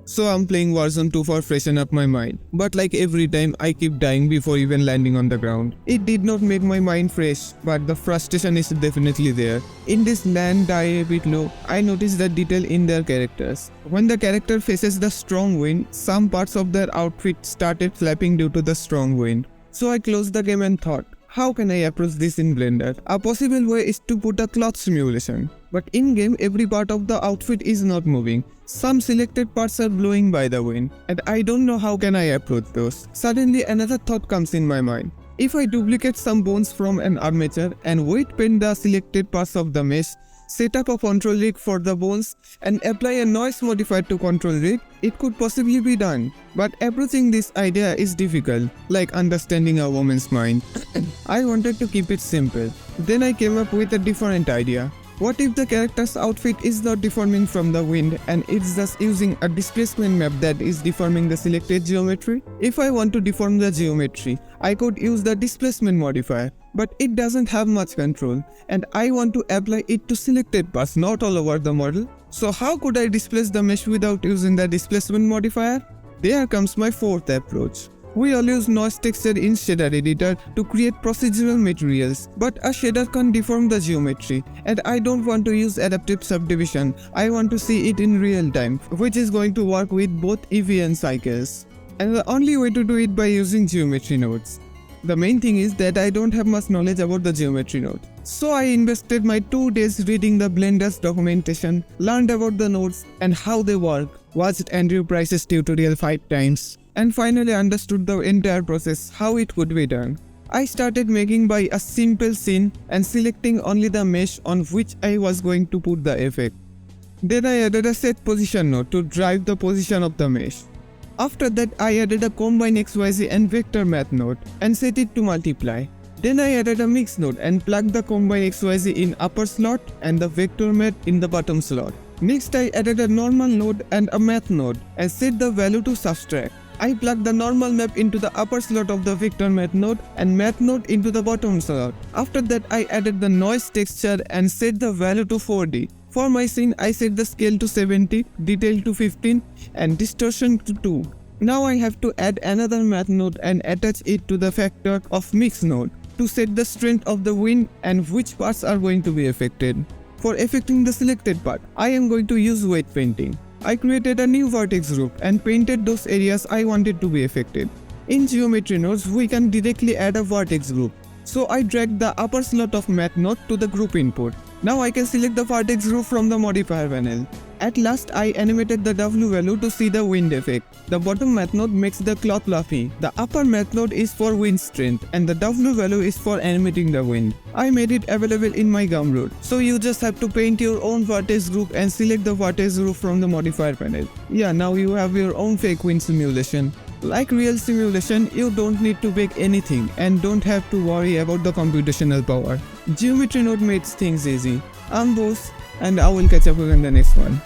So I'm playing version 2 for freshen up my mind. But like every time, I keep dying before even landing on the ground. It did not make my mind fresh, but the frustration is definitely there. In this land die a bit low, I noticed the detail in their characters. When the character faces the strong wind, some parts of their outfit started flapping due to the strong wind. So I closed the game and thought, how can I approach this in Blender? A possible way is to put a cloth simulation. But in-game, every part of the outfit is not moving. Some selected parts are blowing by the wind, and I don't know how can I approach those. Suddenly another thought comes in my mind. If I duplicate some bones from an armature and weight paint the selected parts of the mesh, set up a control rig for the bones and apply a noise modifier to control rig, it could possibly be done. But approaching this idea is difficult, like understanding a woman's mind. I wanted to keep it simple. Then I came up with a different idea. What if the character's outfit is not deforming from the wind and it's just using a displacement map that is deforming the selected geometry? If I want to deform the geometry, I could use the displacement modifier, but it doesn't have much control and I want to apply it to selected parts, not all over the model. So how could I displace the mesh without using the displacement modifier? There comes my fourth approach. We all use noise texture in shader editor to create procedural materials, but a shader can't deform the geometry, and I don't want to use adaptive subdivision. I want to see it in real time, which is going to work with both EV and cycles. And the only way to do it by using geometry nodes. The main thing is that I don't have much knowledge about the geometry node. So I invested my 2 days reading the Blender's documentation, learned about the nodes and how they work, watched Andrew Price's tutorial 5 times, and finally understood the entire process, how it would be done. I started making by a simple scene and selecting only the mesh on which I was going to put the effect. Then I added a set position node to drive the position of the mesh. After that I added a combine XYZ and vector math node and set it to multiply. Then I added a mix node and plugged the combine XYZ in upper slot and the vector math in the bottom slot. Next I added a normal node and a math node and set the value to subtract. I plugged the normal map into the upper slot of the vector math node and math node into the bottom slot. After that I added the noise texture and set the value to 4D. For my scene I set the scale to 70, detail to 15 and distortion to 2. Now I have to add another math node and attach it to the factor of mix node to set the strength of the wind and which parts are going to be affected. For affecting the selected part, I am going to use weight painting. I created a new vertex group and painted those areas I wanted to be affected. In geometry nodes, we can directly add a vertex group. So I dragged the upper slot of math node to the group input. Now I can select the vertex group from the modifier panel. At last I animated the W value to see the wind effect. The bottom math node makes the cloth fluffy. The upper math node is for wind strength and the W value is for animating the wind. I made it available in my Gumroad. So you just have to paint your own vertex group and select the vertex group from the modifier panel. Yeah, now you have your own fake wind simulation. Like real simulation, you don't need to bake anything and don't have to worry about the computational power. Geometry node makes things easy. I'm Boss and I will catch up with you in the next one.